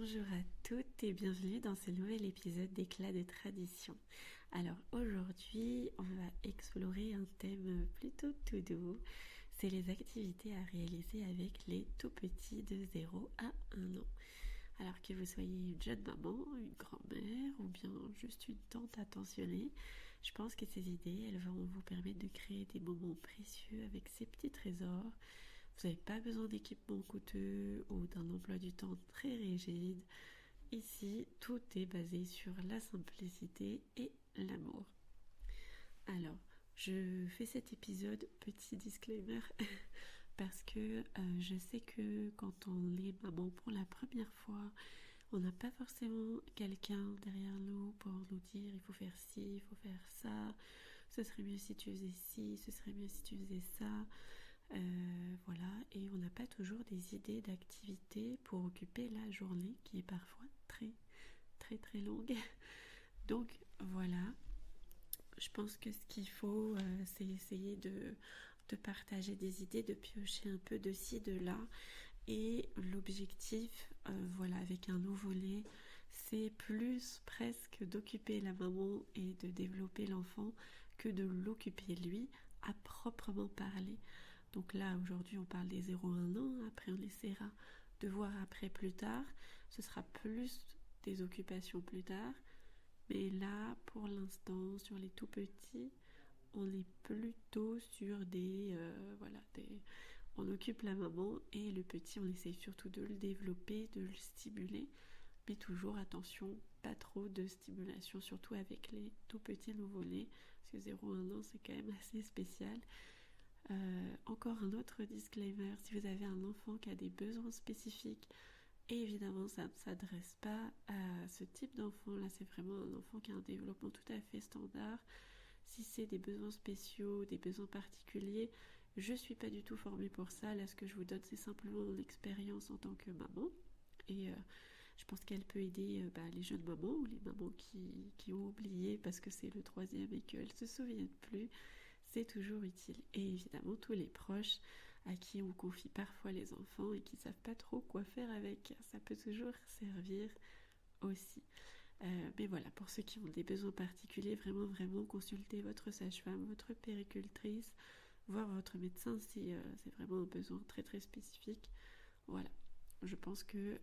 Bonjour à toutes et bienvenue dans ce nouvel épisode d'Éclat de tradition. Alors aujourd'hui, on va explorer un thème plutôt tout doux, c'est les activités à réaliser avec les tout petits de 0 à 1 an. Alors que vous soyez une jeune maman, une grand-mère ou bien juste une tante attentionnée, je pense que ces idées, elles vont vous permettre de créer des moments précieux avec ces petits trésors. Vous n'avez pas besoin d'équipements coûteux ou d'un emploi du temps très rigide. Ici, tout est basé sur la simplicité et l'amour. Alors, je fais cet épisode, petit disclaimer, parce que je sais que quand on est maman pour la première fois, on n'a pas forcément quelqu'un derrière nous pour nous dire il faut faire ci, il faut faire ça, ce serait mieux si tu faisais ci, ce serait mieux si tu faisais ça. Voilà, et on n'a pas toujours des idées d'activités pour occuper la journée qui est parfois très très très longue. Donc voilà, je pense que ce qu'il faut, c'est essayer de partager des idées, de piocher un peu de ci, de là. Et l'objectif, voilà, avec un nouveau-né, c'est plus presque d'occuper la maman et de développer l'enfant que de l'occuper lui à proprement parler. Donc là, aujourd'hui, on parle des 0-1 ans. Après, on essaiera de voir après plus tard. Ce sera plus des occupations plus tard. Mais là, pour l'instant, sur les tout petits, on est plutôt sur on occupe la maman et le petit, on essaye surtout de le développer, de le stimuler. Mais toujours, attention, pas trop de stimulation, surtout avec les tout petits nouveau-nés. Parce que 0-1 an, c'est quand même assez spécial. Encore un autre disclaimer, si vous avez un enfant qui a des besoins spécifiques, et évidemment ça ne s'adresse pas à ce type d'enfant, là c'est vraiment un enfant qui a un développement tout à fait standard. Si c'est des besoins spéciaux, des besoins particuliers, je ne suis pas du tout formée pour ça. Là ce que je vous donne c'est simplement mon expérience en tant que maman, et je pense qu'elle peut aider les jeunes mamans ou les mamans qui ont oublié parce que c'est le troisième et qu'elles ne se souviennent plus. C'est toujours utile. Et évidemment, tous les proches à qui on confie parfois les enfants et qui ne savent pas trop quoi faire avec, ça peut toujours servir aussi. Mais voilà, pour ceux qui ont des besoins particuliers, vraiment consultez votre sage-femme, votre puéricultrice, voir votre médecin si c'est vraiment un besoin très très spécifique. Voilà, je pense que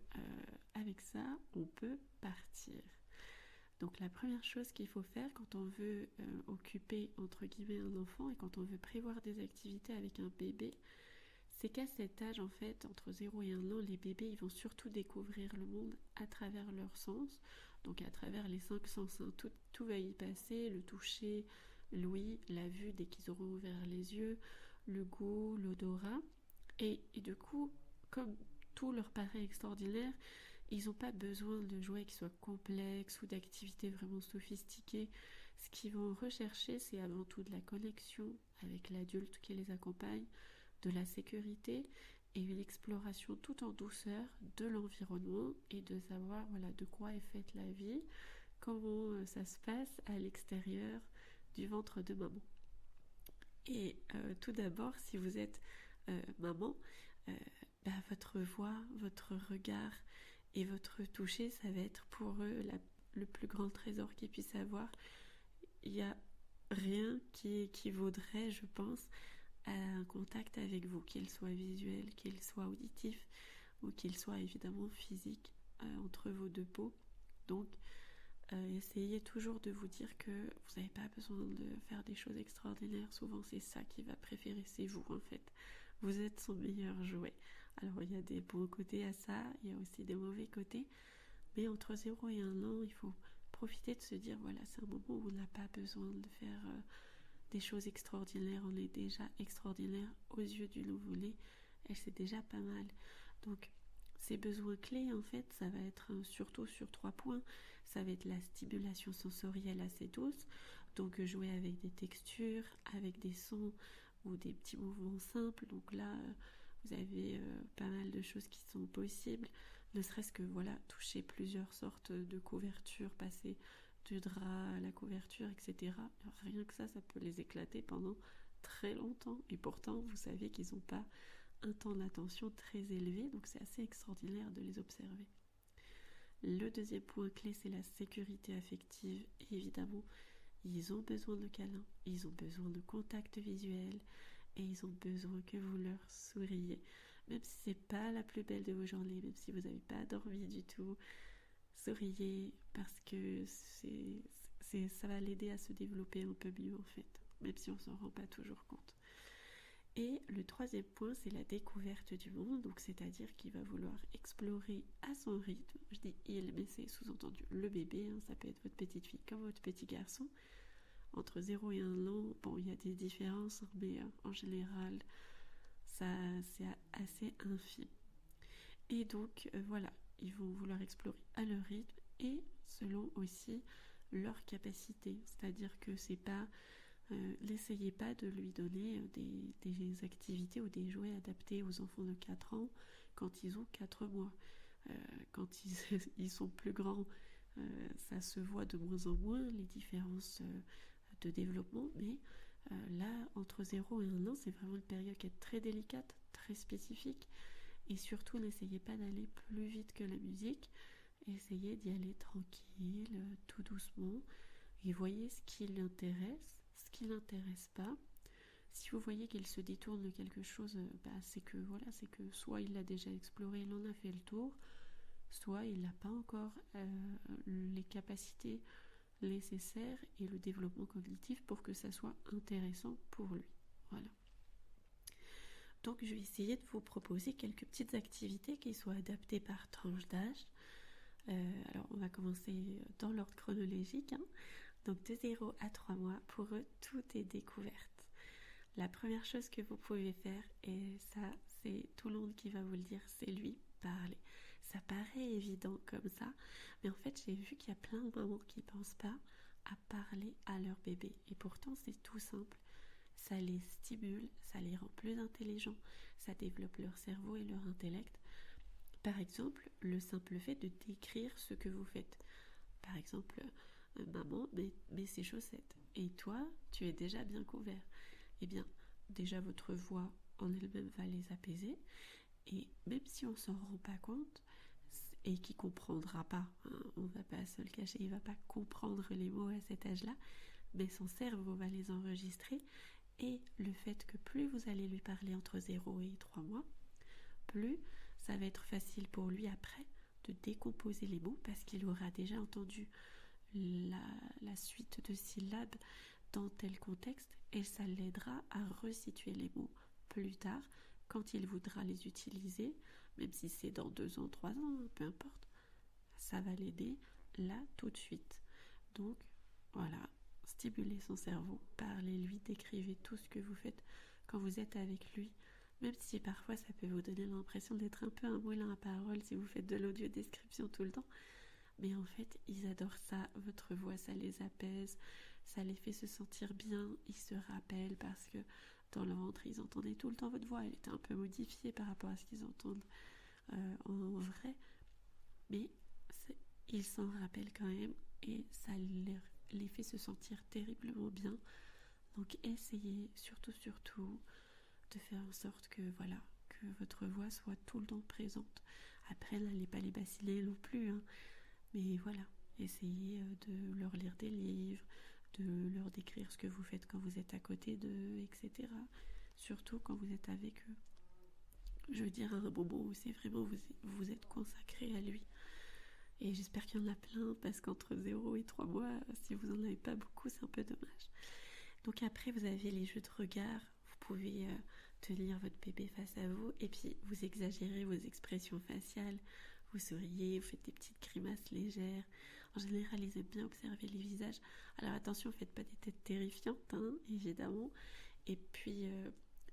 avec ça, on peut partir. Donc la première chose qu'il faut faire quand on veut occuper entre guillemets un enfant et quand on veut prévoir des activités avec un bébé, c'est qu'à cet âge en fait, entre 0 et 1 an, les bébés ils vont surtout découvrir le monde à travers leurs sens, donc à travers les 5 sens, hein. Tout va y passer, le toucher, l'ouïe, la vue dès qu'ils auront ouvert les yeux, le goût, l'odorat, et du coup, comme tout leur paraît extraordinaire, ils n'ont pas besoin de jouets qui soient complexes ou d'activités vraiment sophistiquées. Ce qu'ils vont rechercher, c'est avant tout de la connexion avec l'adulte qui les accompagne, de la sécurité et une exploration tout en douceur de l'environnement et de savoir de quoi est faite la vie, comment ça se passe à l'extérieur du ventre de maman. Et tout d'abord, si vous êtes maman, votre voix, votre regard et votre toucher, ça va être pour eux le plus grand trésor qu'ils puissent avoir. Il n'y a rien qui vaudrait, je pense, un contact avec vous, qu'il soit visuel, qu'il soit auditif ou qu'il soit évidemment physique entre vos deux peaux. Donc, essayez toujours de vous dire que vous n'avez pas besoin de faire des choses extraordinaires. Souvent, c'est ça qui va préférer, c'est vous en fait. Vous êtes son meilleur jouet. Alors, il y a des bons côtés à ça, il y a aussi des mauvais côtés. Mais entre 0 et 1 an, il faut profiter de se dire, voilà, c'est un moment où on n'a pas besoin de faire des choses extraordinaires. On est déjà extraordinaire aux yeux du nouveau-né. Et c'est déjà pas mal. Donc, ces besoins clés, en fait, ça va être surtout sur 3 points. Ça va être la stimulation sensorielle assez douce. Donc, jouer avec des textures, avec des sons ou des petits mouvements simples. Donc là, vous avez pas mal de choses qui sont possibles. Ne serait-ce que toucher plusieurs sortes de couvertures, passer du drap à la couverture, etc. Rien que ça peut les éclater pendant très longtemps. Et pourtant, vous savez qu'ils n'ont pas un temps d'attention très élevé, donc c'est assez extraordinaire de les observer. Le deuxième point clé, c'est la sécurité affective. Et évidemment, ils ont besoin de câlins, ils ont besoin de contact visuel et ils ont besoin que vous leur souriez. Même si c'est pas la plus belle de vos journées, même si vous n'avez pas dormi du tout, souriez parce que ça va l'aider à se développer un peu mieux en fait, même si on s'en rend pas toujours compte. Et le troisième point, c'est la découverte du monde, donc c'est-à-dire qu'il va vouloir explorer à son rythme. Je dis il, mais c'est sous-entendu le bébé, hein, ça peut être votre petite fille comme votre petit garçon. Entre 0 et 1 an, bon, il y a des différences, mais en général, ça, c'est assez infime. Et donc, voilà, ils vont vouloir explorer à leur rythme et selon aussi leur capacité. C'est-à-dire que c'est pas... n'essayez pas de lui donner des activités ou des jouets adaptés aux enfants de 4 ans quand ils ont 4 mois. Quand ils sont plus grands, ça se voit de moins en moins, les différences de développement, mais là, entre 0 et 1 an, c'est vraiment une période qui est très délicate, très spécifique, et surtout, n'essayez pas d'aller plus vite que la musique, essayez d'y aller tranquille, tout doucement, et voyez ce qui l'intéresse, ce qui l'intéresse pas. Si vous voyez qu'il se détourne de quelque chose, c'est que voilà, c'est que soit il l'a déjà exploré, il en a fait le tour, soit il n'a pas encore les capacités nécessaires et le développement cognitif pour que ça soit intéressant pour lui. Voilà. Donc je vais essayer de vous proposer quelques petites activités qui soient adaptées par tranche d'âge. Alors on va commencer dans l'ordre chronologique. Donc de 0 à 3 mois, pour eux, tout est découverte. La première chose que vous pouvez faire, et ça c'est tout le monde qui va vous le dire, c'est lui parler. Ça paraît évident comme ça, mais en fait j'ai vu qu'il y a plein de mamans qui ne pensent pas à parler à leur bébé. Et pourtant c'est tout simple. Ça les stimule, ça les rend plus intelligents, ça développe leur cerveau et leur intellect. Par exemple, le simple fait de décrire ce que vous faites. Par exemple, maman, mets ses chaussettes. Et toi, tu es déjà bien couvert. Eh bien, déjà votre voix en elle-même va les apaiser. Et même si on s'en rend pas compte, et qu'il comprendra pas, on va pas se le cacher, il va pas comprendre les mots à cet âge-là, mais son cerveau va les enregistrer. Et le fait que plus vous allez lui parler entre 0 et 3 mois, plus ça va être facile pour lui après de décomposer les mots parce qu'il aura déjà entendu la suite de syllabes dans tel contexte et ça l'aidera à resituer les mots plus tard quand il voudra les utiliser, même si c'est dans 2 ans, 3 ans, peu importe, ça va l'aider là tout de suite. Donc voilà, stimulez son cerveau, parlez-lui, décrivez tout ce que vous faites quand vous êtes avec lui, même si parfois ça peut vous donner l'impression d'être un peu un moulin à parole si vous faites de l'audio-description tout le temps. Mais en fait, ils adorent ça, votre voix, ça les apaise, ça les fait se sentir bien, ils se rappellent parce que dans leur ventre, ils entendaient tout le temps votre voix, elle était un peu modifiée par rapport à ce qu'ils entendent en vrai, mais ils s'en rappellent quand même et ça les fait se sentir terriblement bien. Donc essayez surtout de faire en sorte que voilà, que votre voix soit tout le temps présente. Après, n'allez pas les bassiner non plus, mais voilà, essayez de leur lire des livres, de leur décrire ce que vous faites quand vous êtes à côté d'eux, etc. Surtout quand vous êtes avec eux. Je veux dire, à un moment où c'est vraiment vous êtes consacré à lui. Et j'espère qu'il y en a plein, parce qu'entre 0 et 3 mois, si vous n'en avez pas beaucoup, c'est un peu dommage. Donc après, vous avez les jeux de regard. Vous pouvez tenir votre bébé face à vous, et puis vous exagérez vos expressions faciales. Vous souriez, vous faites des petites grimaces légères. En général, ils aiment bien observer les visages. Alors attention, faites pas des têtes terrifiantes, évidemment. Et puis,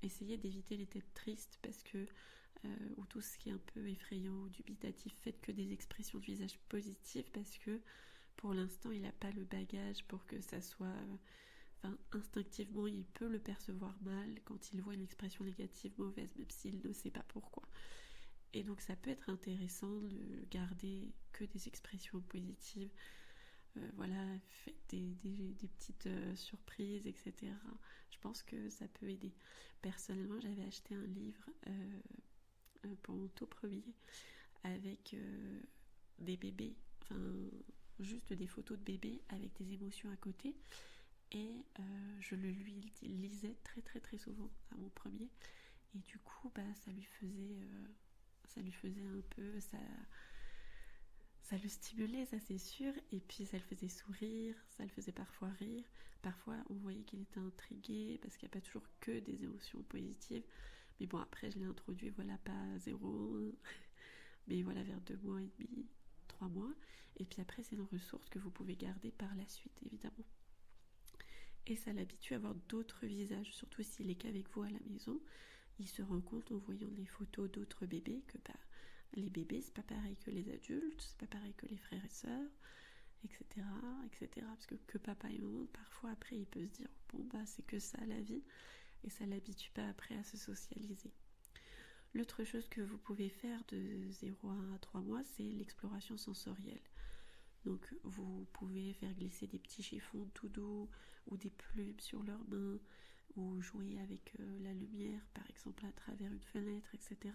essayez d'éviter les têtes tristes, parce que ou tout ce qui est un peu effrayant ou dubitatif, faites que des expressions de visage positives parce que pour l'instant il n'a pas le bagage pour que ça soit instinctivement il peut le percevoir mal quand il voit une expression négative mauvaise même s'il ne sait pas pourquoi, et donc ça peut être intéressant de garder que des expressions positives. Voilà, faites des petites surprises, etc. Je pense que ça peut aider. Personnellement, j'avais acheté un livre pour mon tout premier avec des bébés, enfin juste des photos de bébés avec des émotions à côté. Et je le lui lisais très très très souvent à mon premier. Et du coup, ça lui faisait un peu, ça le stimulait, ça c'est sûr. Et puis ça le faisait sourire, ça le faisait parfois rire. Parfois, on voyait qu'il était intrigué parce qu'il n'y a pas toujours que des émotions positives. Mais bon, après, je l'ai introduit, voilà, pas 0, mais voilà, vers 2 mois et demi, 3 mois. Et puis après, c'est une ressource que vous pouvez garder par la suite, évidemment. Et ça l'habitue à avoir d'autres visages, surtout s'il est qu'avec vous à la maison. Il se rend compte en voyant les photos d'autres bébés que les bébés, c'est pas pareil que les adultes, c'est pas pareil que les frères et sœurs, etc., etc. Parce que papa et maman, parfois après, il peut se dire bon bah c'est que ça la vie, et ça l'habitue pas après à se socialiser. L'autre chose que vous pouvez faire de 0 à 3 mois, c'est l'exploration sensorielle. Donc vous pouvez faire glisser des petits chiffons tout doux ou des plumes sur leurs mains ou jouer avec la lumière par exemple à travers une fenêtre, etc.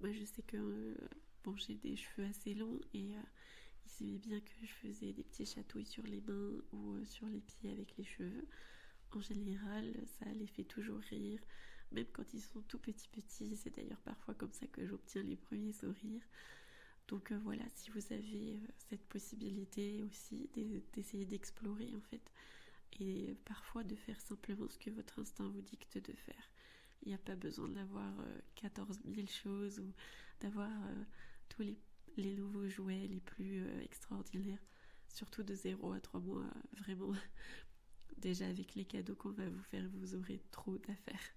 Moi je sais que j'ai des cheveux assez longs et ils aimaient bien que je faisais des petits chatouilles sur les mains ou sur les pieds avec les cheveux. En général ça les fait toujours rire, même quand ils sont tout petits, c'est d'ailleurs parfois comme ça que j'obtiens les premiers sourires. Donc voilà, si vous avez cette possibilité aussi d'essayer d'explorer en fait, et parfois de faire simplement ce que votre instinct vous dicte de faire. Il n'y a pas besoin d'avoir 14 000 choses ou d'avoir tous les nouveaux jouets les plus extraordinaires, surtout de 0 à 3 mois, vraiment. Déjà avec les cadeaux qu'on va vous faire, vous aurez trop d'affaires.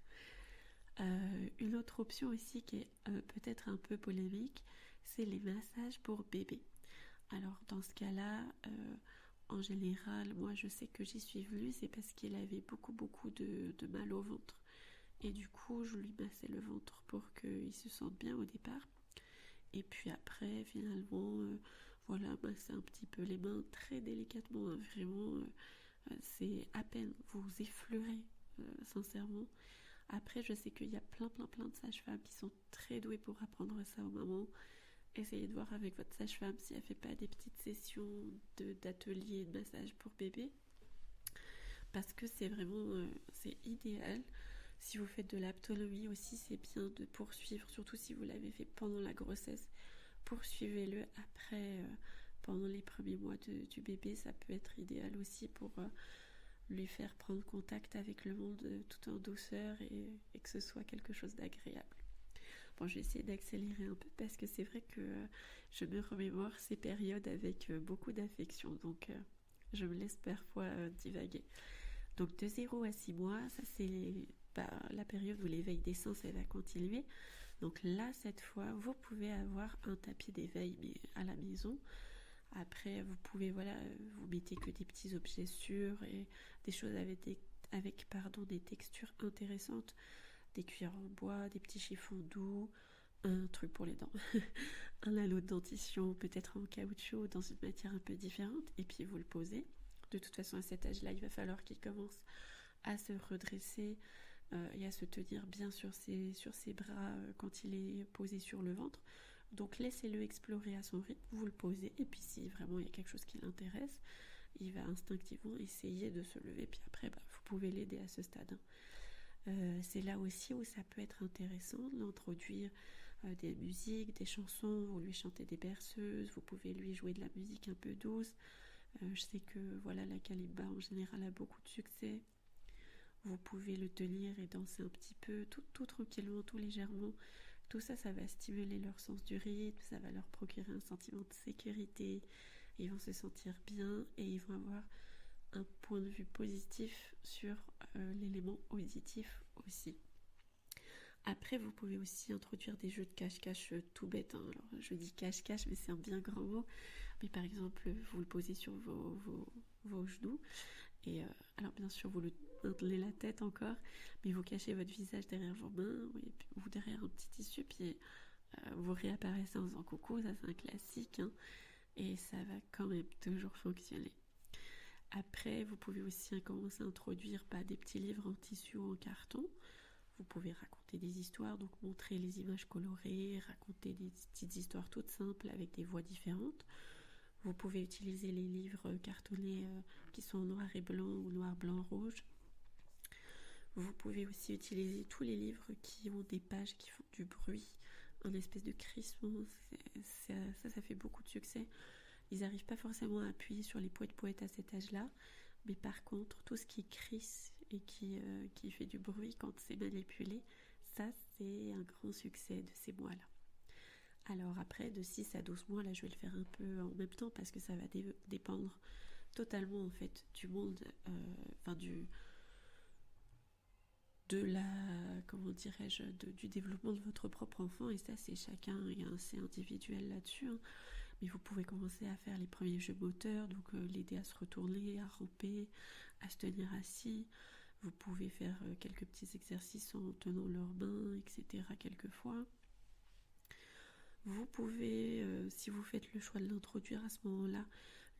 Une autre option aussi qui est peut-être un peu polémique, c'est les massages pour bébé. Alors dans ce cas-là, en général, moi je sais que j'y suis venue, c'est parce qu'il avait beaucoup de mal au ventre. Et du coup, je lui massais le ventre pour qu'il se sente bien au départ. Et puis après, finalement, voilà, masser un petit peu les mains très délicatement, hein, vraiment, c'est à peine, vous effleurez, sincèrement. Après, je sais qu'il y a plein de sages-femmes qui sont très douées pour apprendre ça aux mamans. Essayez de voir avec votre sage-femme si elle fait pas des petites sessions d'atelier de massage pour bébé. Parce que c'est vraiment c'est idéal. Si vous faites de l'aptonomie aussi, c'est bien de poursuivre, surtout si vous l'avez fait pendant la grossesse. Poursuivez-le après, pendant les premiers mois du bébé. Ça peut être idéal aussi pour lui faire prendre contact avec le monde tout en douceur et que ce soit quelque chose d'agréable. Bon, je vais essayer d'accélérer un peu parce que c'est vrai que je me remémore ces périodes avec beaucoup d'affection, donc je me laisse parfois divaguer. Donc de 0 à 6 mois, ça c'est la période où l'éveil des sens va continuer. Donc là, cette fois, vous pouvez avoir un tapis d'éveil mais à la maison. Après, vous pouvez, vous mettez que des petits objets sûrs et des choses avec des textures intéressantes, des cuillères en bois, des petits chiffons doux, un truc pour les dents, un anneau de dentition, peut-être en caoutchouc, dans une matière un peu différente, et puis vous le posez. De toute façon, à cet âge-là, il va falloir qu'il commence à se redresser et à se tenir bien sur ses bras quand il est posé sur le ventre. Donc laissez-le explorer à son rythme, vous le posez, et puis si vraiment il y a quelque chose qui l'intéresse, il va instinctivement essayer de se lever, puis après vous pouvez l'aider à ce stade. C'est là aussi où ça peut être intéressant d'introduire des musiques, des chansons, vous lui chantez des berceuses, vous pouvez lui jouer de la musique un peu douce. Je sais que la kalimba en général a beaucoup de succès. Vous pouvez le tenir et danser un petit peu, tout tranquillement, tout légèrement. Tout ça, ça va stimuler leur sens du rythme, ça va leur procurer un sentiment de sécurité. Ils vont se sentir bien et ils vont avoir un point de vue positif sur l'élément auditif aussi. Après, vous pouvez aussi introduire des jeux de cache-cache tout bêtes. Hein. Alors, je dis cache-cache, mais c'est un bien grand mot. Mais par exemple, vous le posez sur vos genoux. Et alors, bien sûr, vous le maintenez la tête encore, mais vous cachez votre visage derrière vos mains ou derrière un petit tissu, puis vous réapparaissez en faisant coucou. Ça, c'est un classique. Hein, et ça va quand même toujours fonctionner. Après, vous pouvez aussi commencer à introduire des petits livres en tissu ou en carton. Vous pouvez raconter des histoires, donc montrer les images colorées, raconter des petites histoires toutes simples avec des voix différentes. Vous pouvez utiliser les livres cartonnés qui sont en noir et blanc ou noir, blanc, rouge. Vous pouvez aussi utiliser tous les livres qui ont des pages qui font du bruit, un espèce de crissement. Ça fait beaucoup de succès. Ils n'arrivent pas forcément à appuyer sur les poètes à cet âge-là, mais par contre, tout ce qui crisse et qui fait du bruit quand c'est manipulé, ça c'est un grand succès de ces mois-là. Alors après, de 6 à 12 mois, là je vais le faire un peu en même temps parce que ça va dépendre totalement en fait du monde, du développement de votre propre enfant, et ça c'est chacun est assez individuel là-dessus, hein. Mais vous pouvez commencer à faire les premiers jeux moteurs, donc l'aider à se retourner, à ramper, à se tenir assis. Vous pouvez faire quelques petits exercices en tenant leurs mains, etc. quelquefois. Vous pouvez, si vous faites le choix de l'introduire à ce moment-là,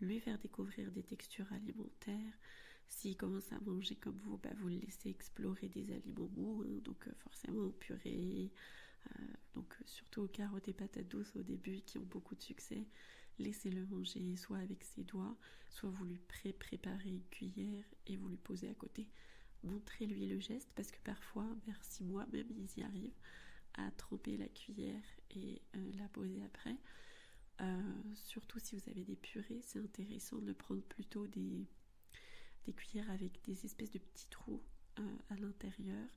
lui faire découvrir des textures alimentaires. S'il commence à manger comme vous, vous le laissez explorer des aliments mous, hein, donc forcément purée, donc surtout aux carottes et patates douces au début qui ont beaucoup de succès. Laissez-le manger soit avec ses doigts, soit vous lui préparez une cuillère et vous lui posez à côté. Montrez-lui le geste parce que parfois, vers 6 mois même, ils y arrivent à tremper la cuillère et la poser après. Surtout si vous avez des purées, c'est intéressant de prendre plutôt des cuillères avec des espèces de petits trous à l'intérieur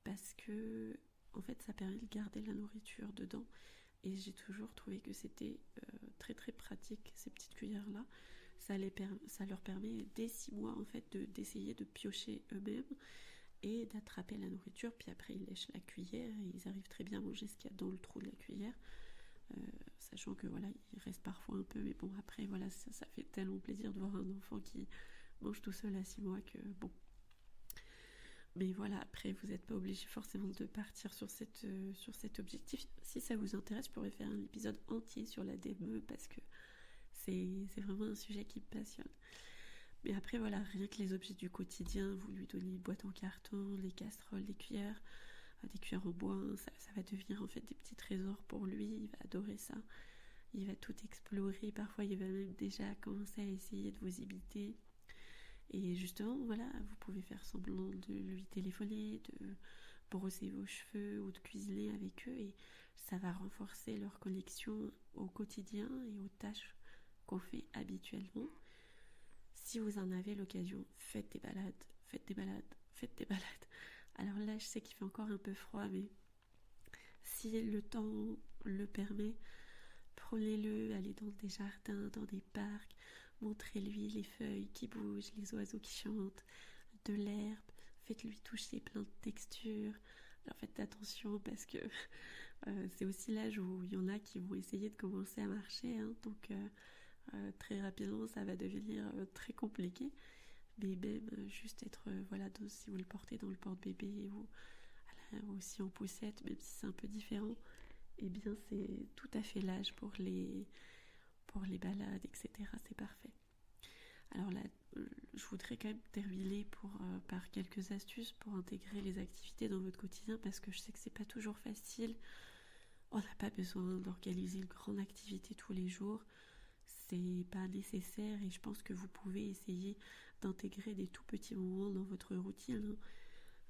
parce que en fait ça permet de garder la nourriture dedans, et j'ai toujours trouvé que c'était très très pratique ces petites cuillères là. Ça leur permet dès 6 mois en fait d'essayer de piocher eux-mêmes et d'attraper la nourriture, puis après ils lèchent la cuillère et ils arrivent très bien à manger ce qu'il y a dans le trou de la cuillère, sachant que voilà, il reste parfois un peu, mais bon après voilà, ça fait tellement plaisir de voir un enfant qui mange tout seul à 6 mois que bon. Mais voilà, après vous n'êtes pas obligé forcément de partir sur cet objectif. Si ça vous intéresse, je pourrais faire un épisode entier sur la DME parce que c'est vraiment un sujet qui me passionne. Mais après voilà, rien que les objets du quotidien, vous lui donnez une boîte en carton, les casseroles, des cuillères en bois, ça va devenir en fait des petits trésors pour lui. Il va adorer ça, il va tout explorer, parfois il va même déjà commencer à essayer de vous imiter. Et justement, voilà, vous pouvez faire semblant de lui téléphoner, de brosser vos cheveux ou de cuisiner avec eux, et ça va renforcer leur connexion au quotidien et aux tâches qu'on fait habituellement. Si vous en avez l'occasion, faites des balades. Alors là, je sais qu'il fait encore un peu froid, mais si le temps le permet, prenez-le, allez dans des jardins, dans des parcs, montrez-lui les feuilles qui bougent, les oiseaux qui chantent, de l'herbe, faites-lui toucher plein de textures. Alors faites attention parce que c'est aussi l'âge où il y en a qui vont essayer de commencer à marcher, hein, donc très rapidement ça va devenir très compliqué. Mais même juste être, si vous le portez dans le porte-bébé ou aussi en poussette, même si c'est un peu différent, eh bien c'est tout à fait l'âge pour les balades, etc. C'est parfait. Alors là, je voudrais quand même terminer par quelques astuces pour intégrer les activités dans votre quotidien, parce que je sais que c'est pas toujours facile. On n'a pas besoin d'organiser une grande activité tous les jours. C'est pas nécessaire, et je pense que vous pouvez essayer d'intégrer des tout petits moments dans votre routine.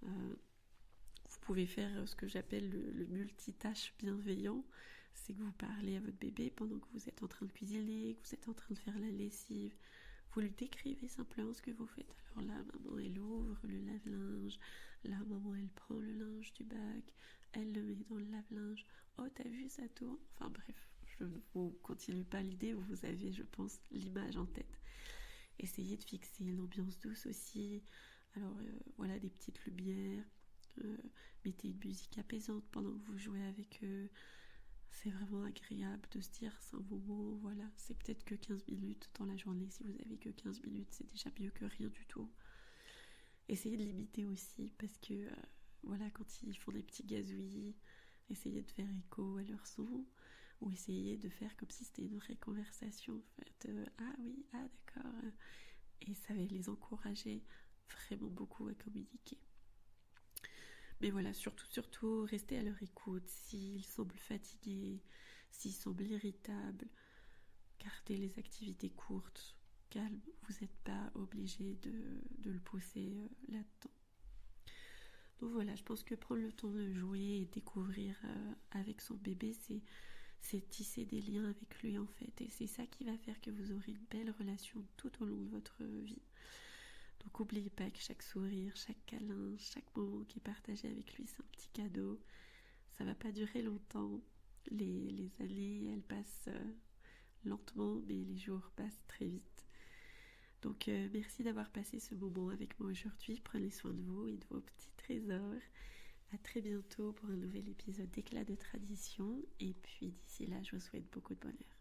Vous pouvez faire ce que j'appelle le multitâche bienveillant. C'est que vous parlez à votre bébé pendant que vous êtes en train de cuisiner, que vous êtes en train de faire la lessive. Vous lui décrivez simplement ce que vous faites. Alors là, maman, elle ouvre le lave-linge. Là, maman, elle prend le linge du bac. Elle le met dans le lave-linge. Oh, t'as vu, ça tourne? Enfin bref, je ne vous continue pas l'idée. Vous avez, je pense, l'image en tête. Essayez de fixer une ambiance douce aussi. Alors voilà, des petites lumières. Mettez une musique apaisante pendant que vous jouez avec eux. C'est vraiment agréable de se dire c'est un moment, voilà, c'est peut-être que 15 minutes dans la journée. Si vous avez que 15 minutes, c'est déjà mieux que rien du tout. Essayez de limiter aussi, parce que quand ils font des petits gazouillis, essayez de faire écho à leur son, ou essayez de faire comme si c'était une vraie conversation. En fait, ah oui, ah d'accord. Et ça va les encourager vraiment beaucoup à communiquer. Mais voilà, surtout, restez à leur écoute. S'ils semblent fatigués, s'ils semblent irritables, gardez les activités courtes, calmes. Vous n'êtes pas obligé de le pousser là-dedans. Donc voilà, je pense que prendre le temps de jouer et découvrir avec son bébé, c'est tisser des liens avec lui en fait. Et c'est ça qui va faire que vous aurez une belle relation tout au long de votre vie. Donc n'oubliez pas que chaque sourire, chaque câlin, chaque moment qui est partagé avec lui, c'est un petit cadeau. Ça va pas durer longtemps. Les années, elles passent lentement, mais les jours passent très vite. Donc merci d'avoir passé ce moment avec moi aujourd'hui. Prenez soin de vous et de vos petits trésors. À très bientôt pour un nouvel épisode d'Éclat de tradition. Et puis d'ici là, je vous souhaite beaucoup de bonheur.